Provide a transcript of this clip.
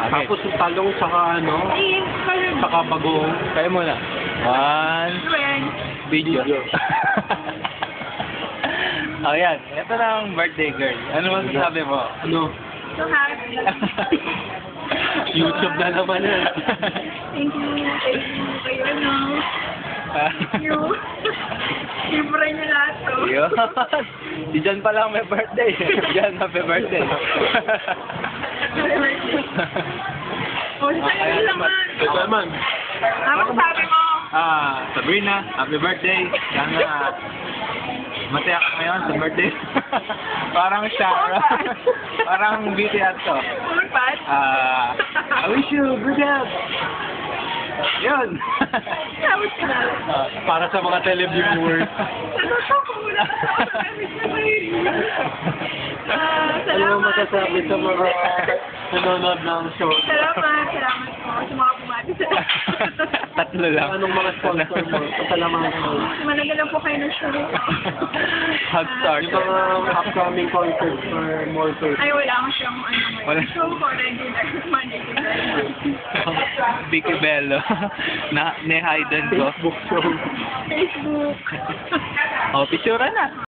Tapos yung talong saka ano, Eh, parang... saka bagong. Kayo muna. One. Friend. Video. Oh, yan. Ito na ang birthday girl. Ano masasabi mo? Ano? So happy. YouTube na naman yan. Thank you. Thank you. Kayo, ano. Thank you. Libre niyo lahat to. Yun. Si John pa lang may birthday. John, happy birthday. O, sa'yo naman. Ito naman. Ano sabi mo? Sabrina, happy birthday. Sana masaya ka ngayon sa birthday. Parang siya. Parang BTS to. Pat? I wish you good health. Yun. Tapos ka na. Para sa mga televiewers. Ano to? Kung wala ka sa gamit na Ano salamat. masasabi sa mga nanonood ng show? Salamat. Salamat po sa mga bumati sa Tatlo lang. Anong mga sponsor mo? Pasalamatan mo. Managal lang po kayo ng show. Hot-start. Yung mga upcoming concerts or more tours. Ay, wala akong siyang ano Wala. ngayon. Show ko regular. Monday to Friday. Vicky Bello. Na, ni Hayden ko. Facebook show. Facebook. Oh, picture na.